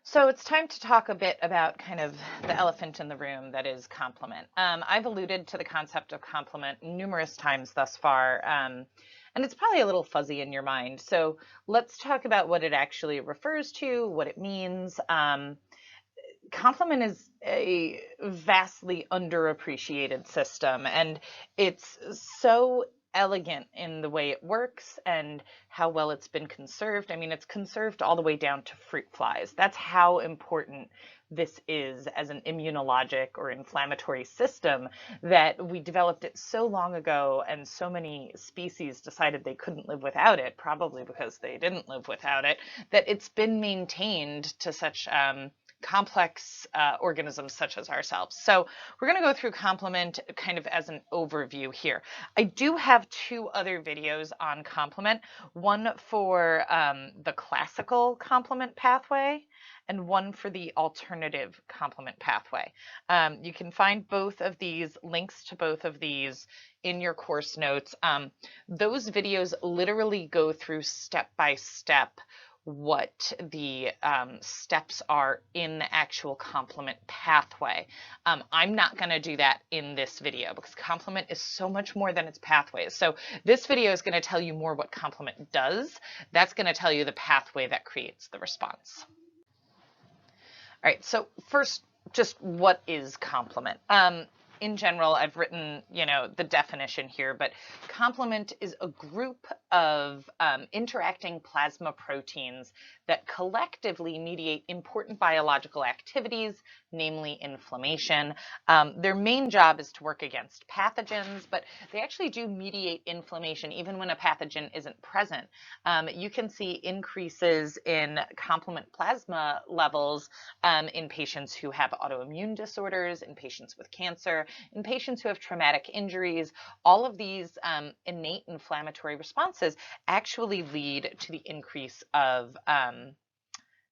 So it's time to talk a bit about kind of the elephant in the room that is complement. I've alluded to the concept of complement numerous times thus far, and it's probably a little fuzzy in your mind. So let's talk about what it actually refers to, what it means. Complement is a vastly underappreciated system, and it's so elegant in the way it works and how well it's been conserved. I mean, it's conserved all the way down to fruit flies. That's how important this is as an immunologic or inflammatory system, that we developed it so long ago, and so many species decided they couldn't live without it, probably because they didn't live without it, that it's been maintained to such complex organisms such as ourselves. So we're going to go through complement kind of as an overview here. I do have two other videos on complement, one for the classical complement pathway and one for the alternative complement pathway. You can find both of these, links to both of these in your course notes. Those videos literally go through step by step what the steps are in the actual complement pathway. I'm not going to do that in this video because complement is so much more than its pathways. So this video is going to tell you more what complement does. That's going to tell you the pathway that creates the response. All right, so first, just what is complement? In general, I've written, the definition here, but complement is a group of interacting plasma proteins that collectively mediate important biological activities, namely inflammation. Their main job is to work against pathogens, but they actually do mediate inflammation even when a pathogen isn't present. You can see increases in complement plasma levels in patients who have autoimmune disorders, in patients with cancer, in patients who have traumatic injuries. All of these innate inflammatory responses actually lead to the increase of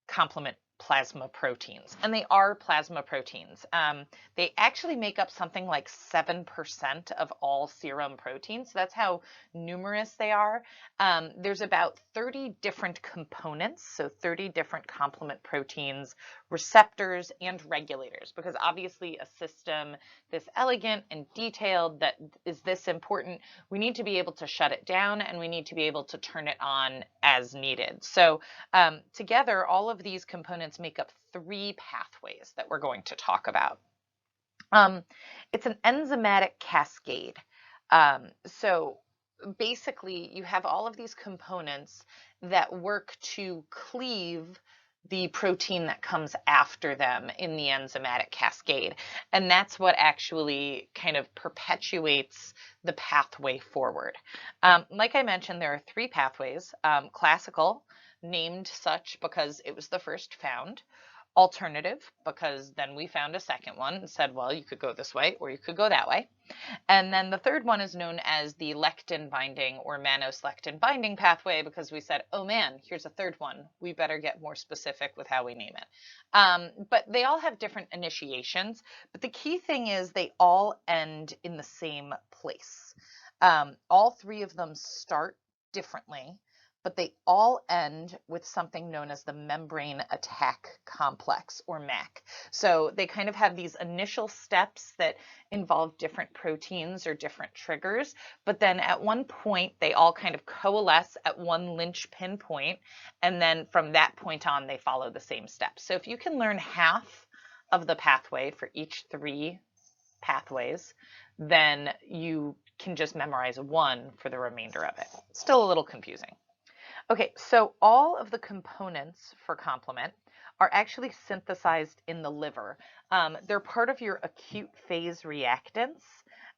complement plasma proteins, and they are plasma proteins. They actually make up something like 7% of all serum proteins. So that's how numerous they are. There's about 30 different components, so 30 different complement proteins, receptors, and regulators, because obviously a system this elegant and detailed, that is this important, we need to be able to shut it down, and we need to be able to turn it on as needed. So together, all of these components make up three pathways that we're going to talk about. It's an enzymatic cascade. So basically, you have all of these components that work to cleave the protein that comes after them in the enzymatic cascade. And that's what actually kind of perpetuates the pathway forward. Like I mentioned, there are three pathways. Classical, named such because it was the first found. Alternative, because then we found a second one and said, well, you could go this way or you could go that way. And then the third one is known as the lectin binding or mannose-lectin binding pathway, because we said, oh man, here's a third one. We better get more specific with how we name it. But they all have different initiations. But the key thing is they all end in the same place. All three of them start differently, but they all end with something known as the membrane attack complex, or MAC. So they kind of have these initial steps that involve different proteins or different triggers, but then at one point they all kind of coalesce at one linchpin point, and then from that point on they follow the same steps. So if you can learn half of the pathway for each three pathways, then you can just memorize one for the remainder of it. Still a little confusing. Okay, so all of the components for complement are actually synthesized in the liver. They're part of your acute phase reactants.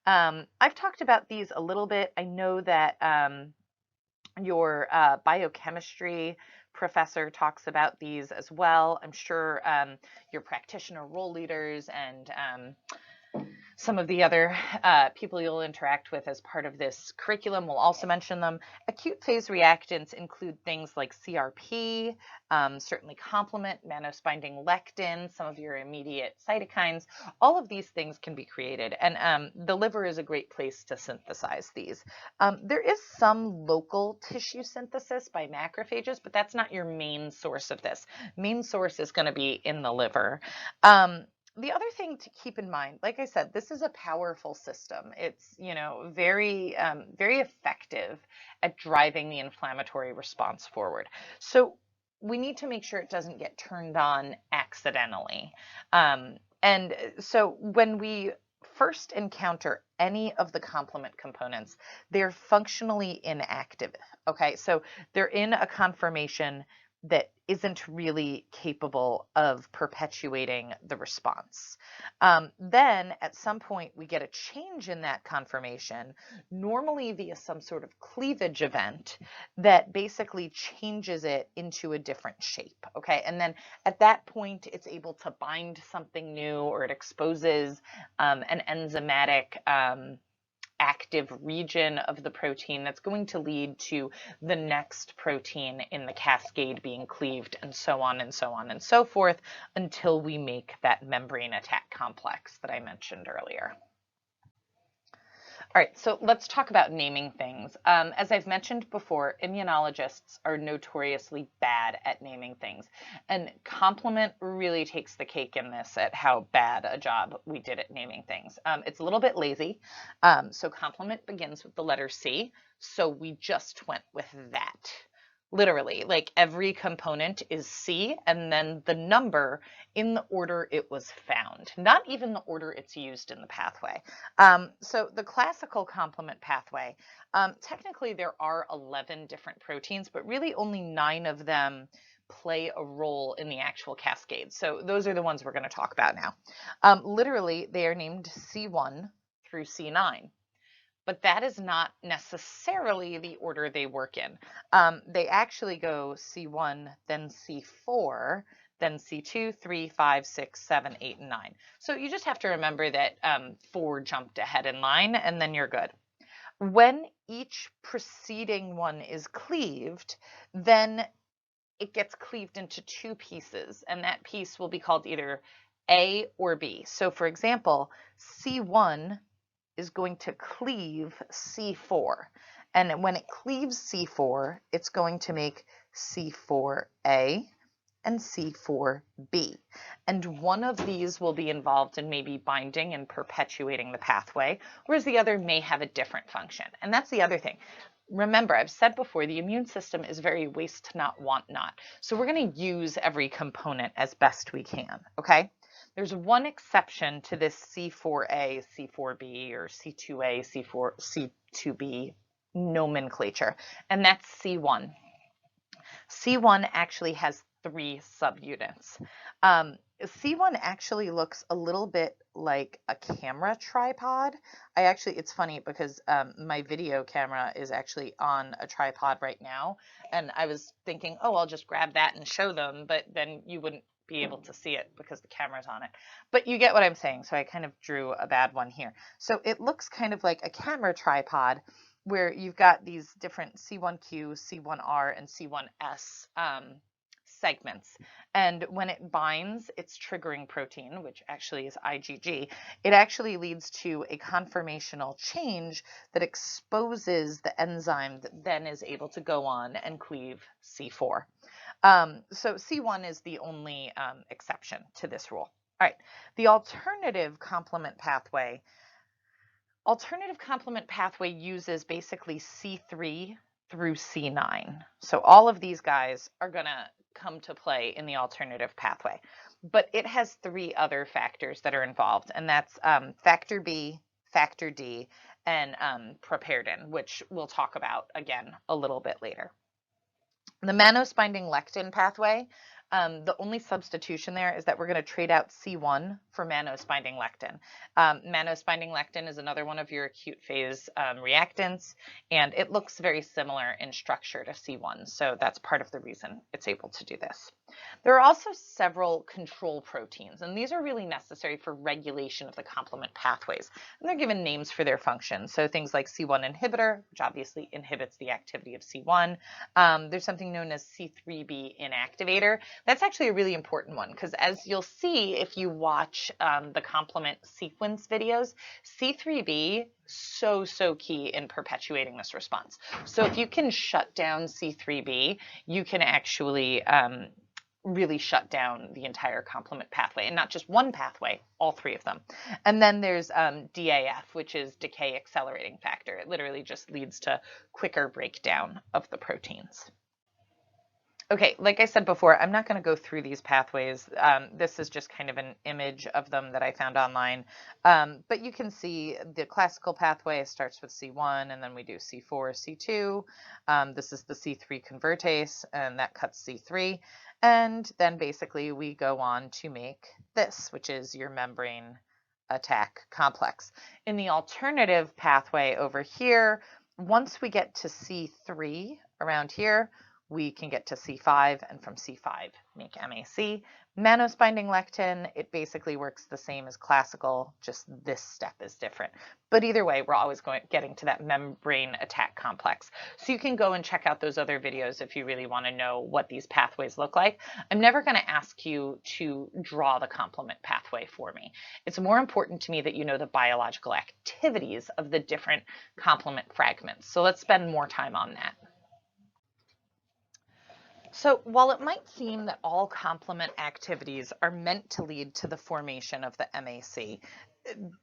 I've talked about these a little bit. I know that your biochemistry professor talks about these as well. I'm sure your practitioner role leaders and Some of the other people you'll interact with as part of this curriculum, we'll also mention them. Acute phase reactants include things like CRP, certainly complement, mannose-binding lectin, some of your immediate cytokines. All of these things can be created, and the liver is a great place to synthesize these. There is some local tissue synthesis by macrophages, but that's not your main source of this. Main source is going to be in the liver. The other thing to keep in mind, like I said, this is a powerful system. It's, very, very effective at driving the inflammatory response forward. So we need to make sure it doesn't get turned on accidentally. And so when we first encounter any of the complement components, they're functionally inactive. Okay, so they're in a conformation that isn't really capable of perpetuating the response. Then at some point we get a change in that conformation, normally via some sort of cleavage event that basically changes it into a different shape. Okay, and then at that point it's able to bind something new, or it exposes an enzymatic active region of the protein that's going to lead to the next protein in the cascade being cleaved, and so on and so on and so forth, until we make that membrane attack complex that I mentioned earlier. All right, so let's talk about naming things. As I've mentioned before, immunologists are notoriously bad at naming things, and complement really takes the cake in this at how bad a job we did at naming things. It's a little bit lazy. So complement begins with the letter C, so we just went with that. Literally, like every component is C and then the number in the order it was found, not even the order it's used in the pathway. So the classical complement pathway, technically there are 11 different proteins, but really only 9 of them play a role in the actual cascade. So those are the ones we're going to talk about now. Literally, they are named C1 through C9. But that is not necessarily the order they work in. They actually go C1, then C4, then C2, 3, 5, 6, 7, 8, and 9. So you just have to remember that 4 jumped ahead in line, and then you're good. When each preceding one is cleaved, then it gets cleaved into 2 pieces, and that piece will be called either A or B. So for example, C1 is going to cleave C4. And when it cleaves C4, it's going to make C4A and C4B. And one of these will be involved in maybe binding and perpetuating the pathway, whereas the other may have a different function. And that's the other thing. Remember, I've said before, the immune system is very waste not, want not. So we're going to use every component as best we can, okay? There's one exception to this C4A, C4B, or C2A, C4, C2B nomenclature, and that's C1. C1 actually has 3 subunits. C1 actually looks a little bit like a camera tripod. It's funny because my video camera is actually on a tripod right now, and I was thinking, oh, I'll just grab that and show them, but then you wouldn't be able to see it because the camera's on it. But you get what I'm saying, so I kind of drew a bad one here. So it looks kind of like a camera tripod where you've got these different C1Q, C1R, and C1S segments. And when it binds its triggering protein, which actually is IgG, it actually leads to a conformational change that exposes the enzyme that then is able to go on and cleave C4. So C1 is the only exception to this rule. All right, the alternative complement pathway. Alternative complement pathway uses basically C3 through C9. So all of these guys are going to come to play in the alternative pathway. But it has 3 other factors that are involved, and that's factor B, factor D, and properdin, which we'll talk about again a little bit later. The mannose-binding lectin pathway, the only substitution there is that we're going to trade out C1 for mannose-binding lectin. Mannose-binding lectin is another one of your acute phase reactants, and it looks very similar in structure to C1, so that's part of the reason it's able to do this. There are also several control proteins, and these are really necessary for regulation of the complement pathways, and they're given names for their functions. So things like C1 inhibitor, which obviously inhibits the activity of C1. There's something known as C3b inactivator. That's actually a really important one, because as you'll see if you watch the complement sequence videos, C3b so key in perpetuating this response. So if you can shut down C3b, you can actually really shut down the entire complement pathway, and not just one pathway, all three of them. And then there's DAF, which is decay accelerating factor. It literally just leads to quicker breakdown of the proteins. Okay, like I said before, I'm not going to go through these pathways. This is just kind of an image of them that I found online. But you can see the classical pathway starts with C1, and then we do C4, C2. This is the C3 convertase, and that cuts C3. And then basically we go on to make this, which is your membrane attack complex. In the alternative pathway over here, once we get to C3 around here, we can get to C5, and from C5 make MAC. Mannose-binding lectin, it basically works the same as classical, just this step is different. But either way, we're always getting to that membrane attack complex. So you can go and check out those other videos if you really want to know what these pathways look like. I'm never going to ask you to draw the complement pathway for me. It's more important to me that you know the biological activities of the different complement fragments. So let's spend more time on that. So while it might seem that all complement activities are meant to lead to the formation of the MAC,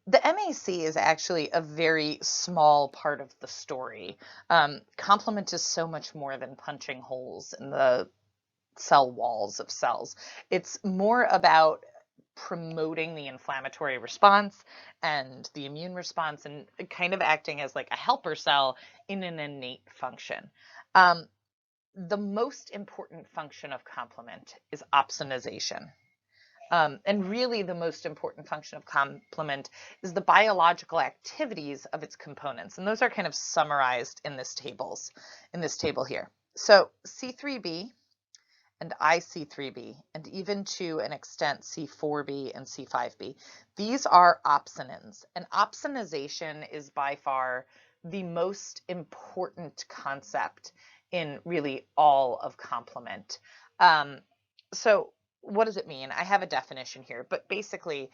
the MAC is actually a very small part of the story. Complement is so much more than punching holes in the cell walls of cells. It's more about promoting the inflammatory response and the immune response, and kind of acting as like a helper cell in an innate function. The most important function of complement is opsonization. And really the most important function of complement is the biological activities of its components. And those are kind of summarized in this table here. So C3b and IC3b, and even to an extent C4b and C5b, these are opsonins. And opsonization is by far the most important concept in really all of complement. So what does it mean? I have a definition here, but basically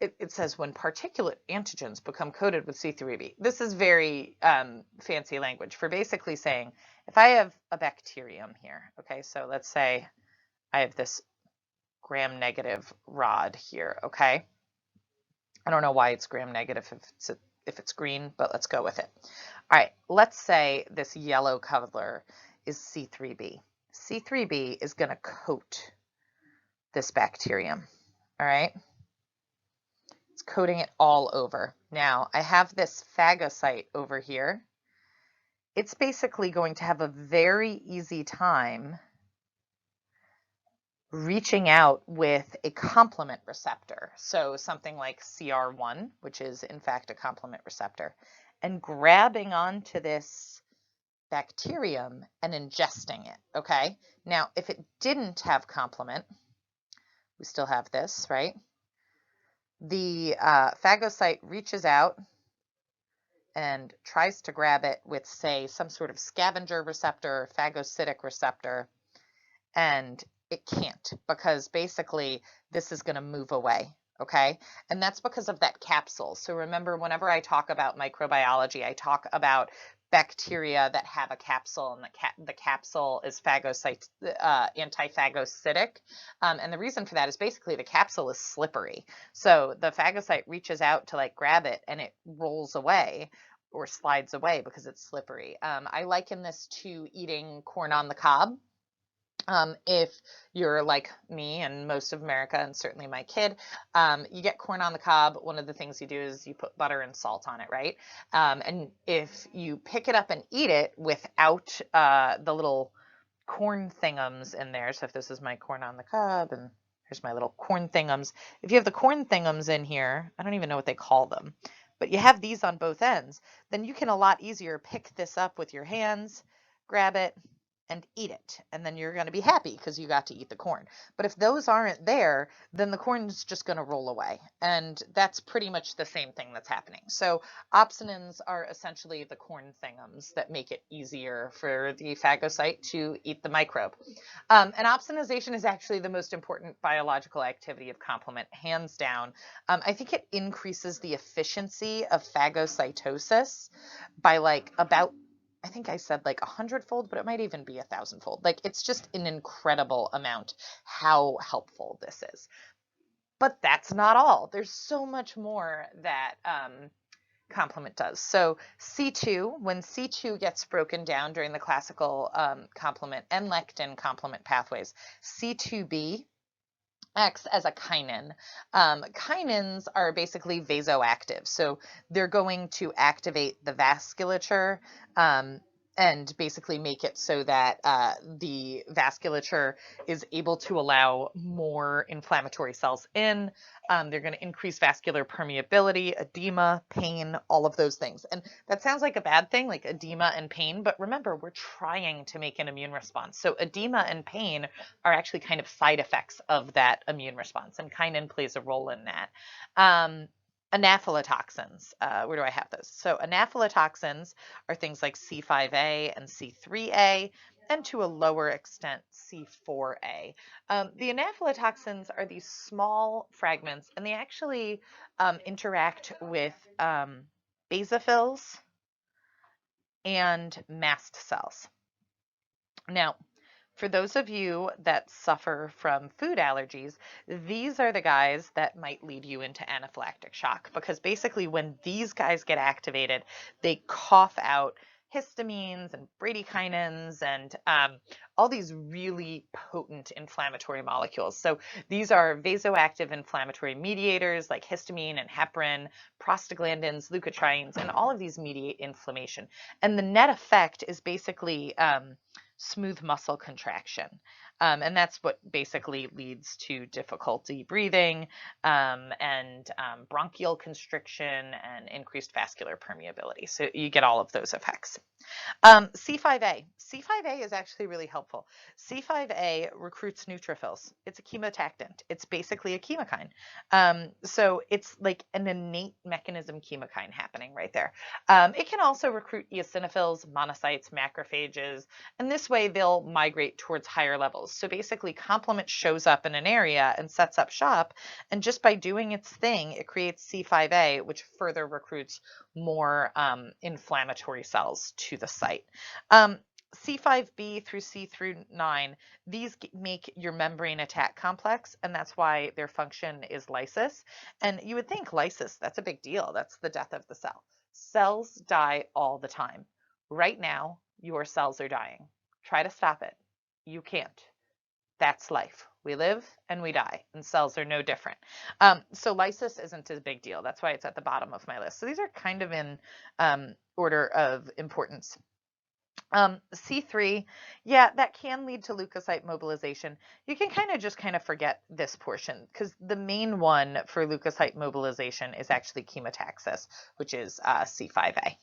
it says when particulate antigens become coated with C3b. This is very fancy language for basically saying if I have a bacterium here, okay, so let's say I have this gram-negative rod here, okay? I don't know why it's gram-negative if it's green, but let's go with it. All right, let's say this yellow color is C3b. C3b is going to coat this bacterium, all right? It's coating it all over. Now, I have this phagocyte over here. It's basically going to have a very easy time reaching out with a complement receptor, so something like CR1, which is in fact a complement receptor, and grabbing onto this bacterium and ingesting it, okay? Now, if it didn't have complement, we still have this, right? The phagocyte reaches out and tries to grab it with, say, some sort of scavenger receptor, phagocytic receptor, and it can't, because basically this is going to move away, okay? And that's because of that capsule. So remember, whenever I talk about microbiology, I talk about bacteria that have a capsule, and the capsule is antiphagocytic. And the reason for that is basically the capsule is slippery. So the phagocyte reaches out to like grab it, and it rolls away or slides away because it's slippery. I liken this to eating corn on the cob. If you're like me and most of America, and certainly my kid, you get corn on the cob. One of the things you do is you put butter and salt on it, right? And if you pick it up and eat it without the little corn thingums in there, so if this is my corn on the cob and Here's my little corn thingums. If you have the corn thingums in here, I don't even know what they call them, but you have these on both ends, then you can a lot easier pick this up with your hands, grab it, and eat it. And then you're going to be happy because you got to eat the corn. But if those aren't there, then the corn's just going to roll away. And that's pretty much the same thing that's happening. So opsonins are essentially the corn thingums that make it easier for the phagocyte to eat the microbe. And opsonization is actually the most important biological activity of complement, hands down. I think it increases the efficiency of phagocytosis by like about, I think I said like 100-fold, but it might even be 1,000-fold. Like it's just an incredible amount how helpful this is. But that's not all. There's so much more that complement does. So C2, when C2 gets broken down during the classical complement and lectin complement pathways, C2b acts as a kinin. Kinins are basically vasoactive, so they're going to activate the vasculature and basically make it so that the vasculature is able to allow more inflammatory cells in. They're going to increase vascular permeability, edema, pain, all of those things. And that sounds like a bad thing, like edema and pain, but remember, we're trying to make an immune response. So edema and pain are actually kind of side effects of that immune response, and kinin plays a role in that. Anaphylatoxins, where do I have those? So anaphylatoxins are things like C5a and C3a, and to a lower extent, C4a. The anaphylatoxins are these small fragments, and they actually interact with basophils and mast cells. Now, for those of you that suffer from food allergies, these are the guys that might lead you into anaphylactic shock, because basically when these guys get activated, they cough out histamines and bradykinins and all these really potent inflammatory molecules. So these are vasoactive inflammatory mediators like histamine and heparin, prostaglandins, leukotrienes, and all of these mediate inflammation. And the net effect is basically smooth muscle contraction. And that's what basically leads to difficulty breathing and bronchial constriction and increased vascular permeability. So you get all of those effects. C5a. C5a is actually really helpful. C5a recruits neutrophils. It's a chemotactant. It's basically a chemokine. So it's like an innate mechanism chemokine happening right there. It can also recruit eosinophils, monocytes, macrophages, and this way they'll migrate towards higher levels. So basically complement shows up in an area and sets up shop, and just by doing its thing, it creates C5a, which further recruits more inflammatory cells to the site. C5b through C through 9, these make your membrane attack complex, and that's why their function is lysis. And you would think lysis, that's a big deal. That's the death of the cell. Cells die all the time. Right now, your cells are dying. Try to stop it. You can't. That's life. We live and we die, and cells are no different. So lysis isn't a big deal. That's why it's at the bottom of my list. So these are kind of in order of importance. C3, yeah, that can lead to leukocyte mobilization. You can just forget this portion, because the main one for leukocyte mobilization is actually chemotaxis, which is C5a.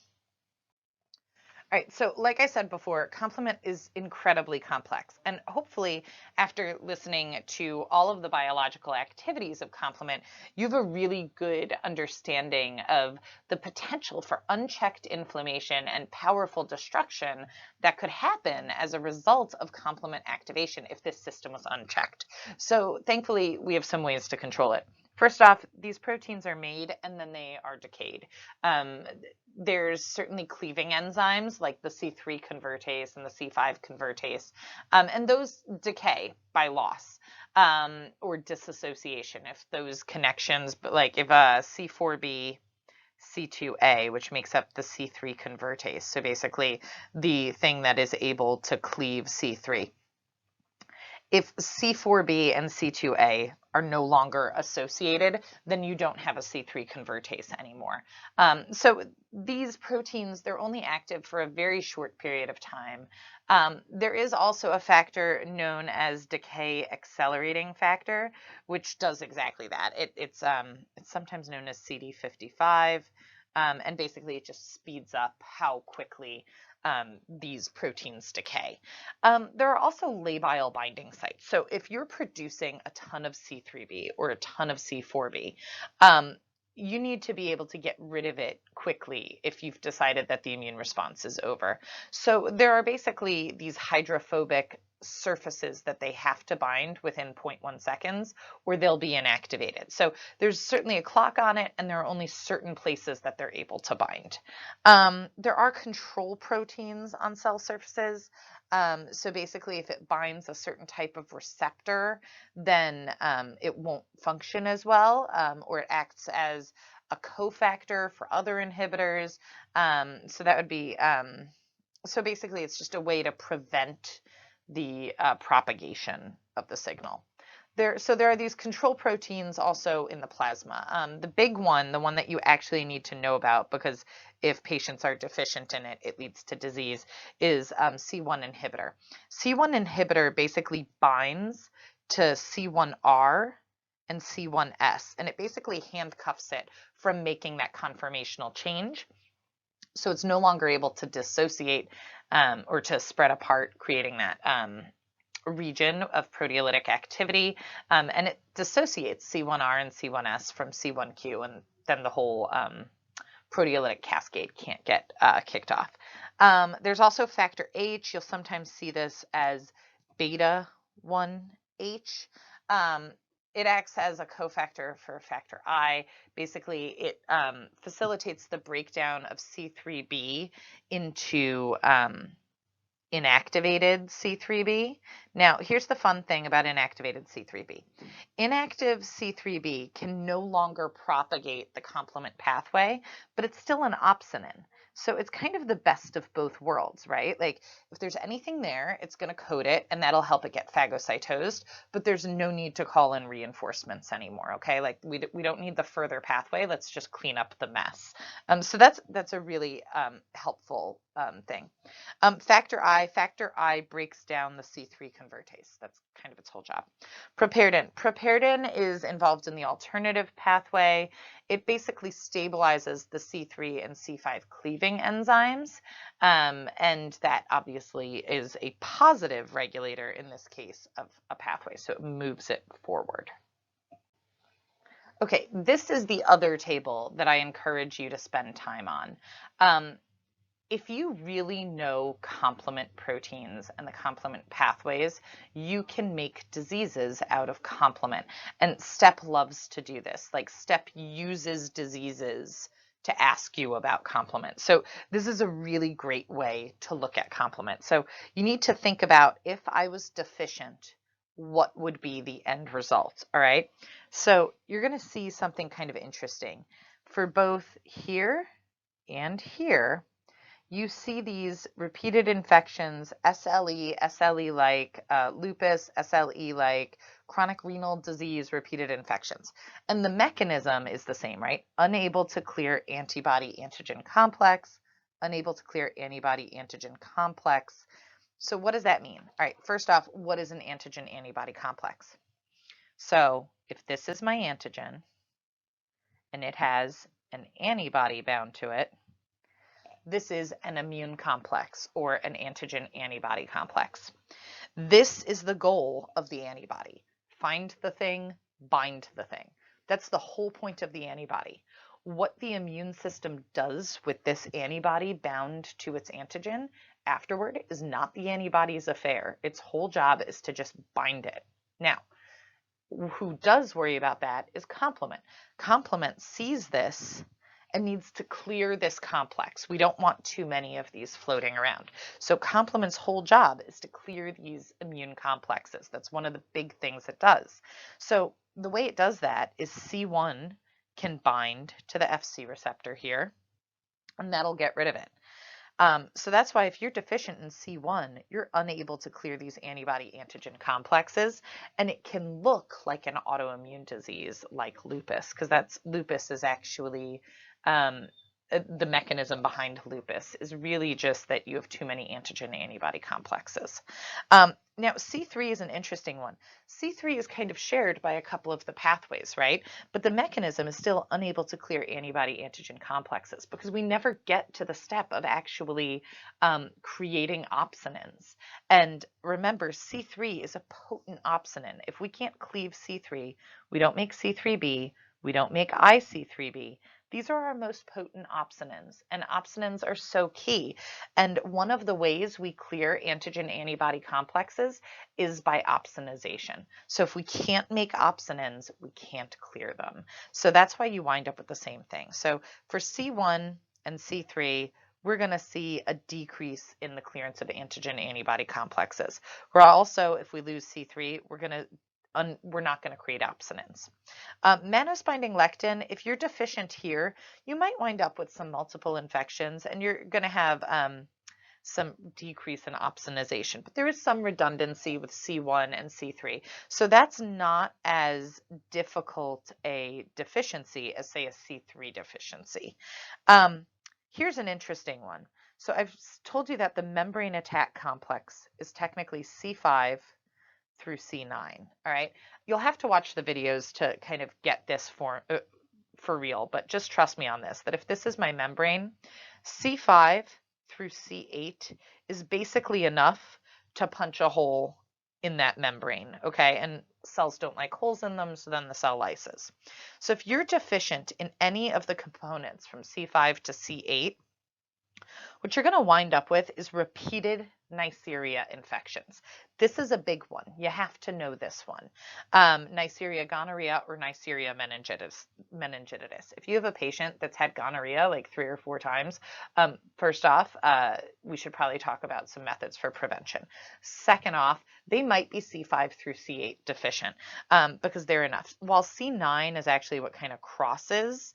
All right, so like I said before, complement is incredibly complex, and hopefully after listening to all of the biological activities of complement, you have a really good understanding of the potential for unchecked inflammation and powerful destruction that could happen as a result of complement activation if this system was unchecked. So thankfully, we have some ways to control it. First off, these proteins are made and then they are decayed. There's certainly cleaving enzymes like the C3 convertase and the C5 convertase, and those decay by loss or dissociation if those connections, like if a C4b C2a, which makes up the C3 convertase, so basically the thing that is able to cleave C3. If C4b and C2a are no longer associated, then you don't have a C3 convertase anymore. So these proteins, they're only active for a very short period of time. There is also a factor known as decay accelerating factor, which does exactly that. It's sometimes known as CD55, and basically it just speeds up how quickly these proteins decay. There are also labile binding sites. So if you're producing a ton of C3b or a ton of C4b, you need to be able to get rid of it quickly if you've decided that the immune response is over. So there are basically these hydrophobic surfaces that they have to bind within 0.1 seconds or they'll be inactivated. So there's certainly a clock on it, and there are only certain places that they're able to bind. There are control proteins on cell surfaces. So basically, if it binds a certain type of receptor, then it won't function as well, or it acts as a cofactor for other inhibitors. So that would be, so basically, it's just a way to prevent the propagation of the signal. So there are these control proteins also in the plasma. The big one, the one that you actually need to know about, because if patients are deficient in it, it leads to disease, is C1 inhibitor. C1 inhibitor basically binds to C1R and C1s, and it basically handcuffs it from making that conformational change. So it's no longer able to dissociate or to spread apart, creating that region of proteolytic activity, and it dissociates C1R and C1s from C1q, and then the whole proteolytic cascade can't get kicked off. There's also factor H. You'll sometimes see this as beta 1H. It acts as a cofactor for factor I. Basically, it facilitates the breakdown of C3b into inactivated C3b. Now, here's the fun thing about inactivated C3b. Inactive C3b can no longer propagate the complement pathway, but it's still an opsonin. So it's kind of the best of both worlds, right? Like if there's anything there, it's going to coat it and that'll help it get phagocytosed, but there's no need to call in reinforcements anymore, okay? Like we don't need the further pathway. Let's just clean up the mess. So that's a really helpful thing. Factor I breaks down the C3 convertase. That's kind of its whole job. Properdin is involved in the alternative pathway. It basically stabilizes the C3 and C5 cleaving enzymes, and that obviously is a positive regulator in this case of a pathway, so it moves it forward. Okay, this is the other table that I encourage you to spend time on. If you really know complement proteins and the complement pathways, you can make diseases out of complement. And STEP loves to do this. Like STEP uses diseases to ask you about complement. So this is a really great way to look at complement. So you need to think about, if I was deficient, what would be the end result? All right. So you're going to see something kind of interesting. For both here and here, you see these repeated infections, SLE-like, lupus, SLE-like, chronic renal disease, repeated infections. And the mechanism is the same, right? Unable to clear antibody-antigen complex, unable to clear antibody-antigen complex. So what does that mean? All right, first off, what is an antigen-antibody complex? So if this is my antigen and it has an antibody bound to it, this is an immune complex or an antigen antibody complex. This is the goal of the antibody. Find the thing, bind the thing. That's the whole point of the antibody. What the immune system does with this antibody bound to its antigen afterward is not the antibody's affair. Its whole job is to just bind it. Now, who does worry about that is complement. Complement sees this and needs to clear this complex. We don't want too many of these floating around. So complement's whole job is to clear these immune complexes. That's one of the big things it does. So the way it does that is C1 can bind to the Fc receptor here, and that'll get rid of it. So that's why if you're deficient in C1, you're unable to clear these antibody antigen complexes, and it can look like an autoimmune disease like lupus, because lupus is actually the mechanism behind lupus is really just that you have too many antigen antibody complexes. Now, C3 is an interesting one. C3 is kind of shared by a couple of the pathways, right? But the mechanism is still unable to clear antibody antigen complexes because we never get to the step of actually creating opsonins. And remember, C3 is a potent opsonin. If we can't cleave C3, we don't make C3b, we don't make IC3b. These are our most potent opsonins, and opsonins are so key. And one of the ways we clear antigen antibody complexes is by opsonization. So if we can't make opsonins, we can't clear them. So that's why you wind up with the same thing. So for C1 and C3, we're going to see a decrease in the clearance of antigen antibody complexes. We're also, if we lose C3, we're not going to create opsonins. Mannose binding lectin, if you're deficient here, you might wind up with some multiple infections and you're going to have some decrease in opsonization, but there is some redundancy with C1 and C3. So that's not as difficult a deficiency as, say, a C3 deficiency. Here's an interesting one. So I've told you that the membrane attack complex is technically C5 through C9. All right. You'll have to watch the videos to kind of get this for real, but just trust me on this, that if this is my membrane, C5 through C8 is basically enough to punch a hole in that membrane, okay? And cells don't like holes in them, so then the cell lyses. So if you're deficient in any of the components from C5 to C8, what you're going to wind up with is repeated Neisseria infections. This is a big one. You have to know this one. Neisseria gonorrhea or Neisseria meningitidis. If you have a patient that's had gonorrhea like 3 or 4 times, first off, we should probably talk about some methods for prevention. Second off, they might be C5 through C8 deficient because they're enough. While C9 is actually what kind of crosses,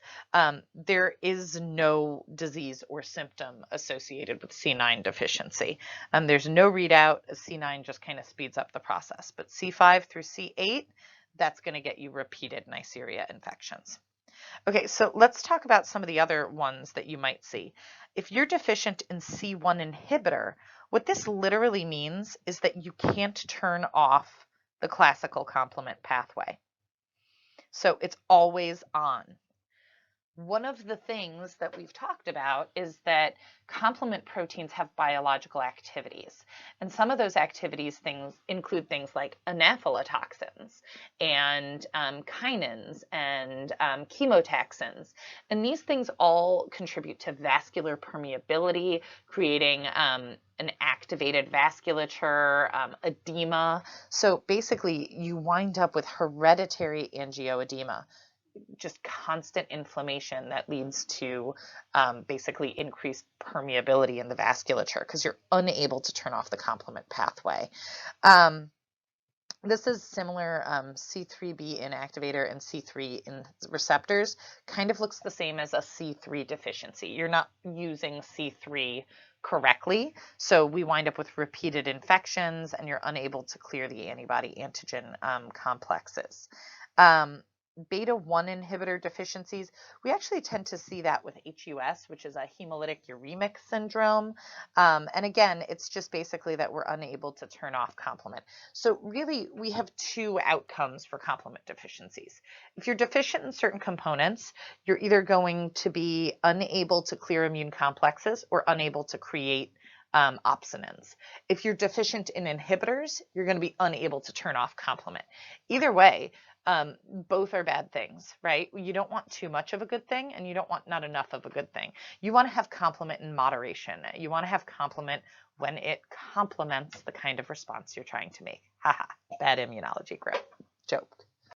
there is no disease or symptom associated with C9 deficiency. There's no readout. C9 just kind of speeds up the process, but C5 through C8, that's going to get you repeated Neisseria infections. Okay, so let's talk about some of the other ones that you might see. If you're deficient in C1 inhibitor, what this literally means is that you can't turn off the classical complement pathway. So it's always on. One of the things that we've talked about is that complement proteins have biological activities. And some of those activities include things like anaphylatoxins and kinins and chemotaxins. And these things all contribute to vascular permeability, creating an activated vasculature, edema. So basically, you wind up with hereditary angioedema, just constant inflammation that leads to basically increased permeability in the vasculature because you're unable to turn off the complement pathway. This is similar, C3b inactivator and C3 in receptors kind of looks the same as a C3 deficiency. You're not using C3 correctly, so we wind up with repeated infections and you're unable to clear the antibody antigen complexes. Beta-1 inhibitor deficiencies, we actually tend to see that with HUS, which is a hemolytic uremic syndrome. And again, it's just basically that we're unable to turn off complement. So really, we have 2 outcomes for complement deficiencies. If you're deficient in certain components, you're either going to be unable to clear immune complexes or unable to create opsonins. If you're deficient in inhibitors, you're going to be unable to turn off complement. Either way, both are bad things, right? You don't want too much of a good thing and you don't want not enough of a good thing. You want to have complement in moderation. You want to have complement when it complements the kind of response you're trying to make. Haha, bad immunology joke.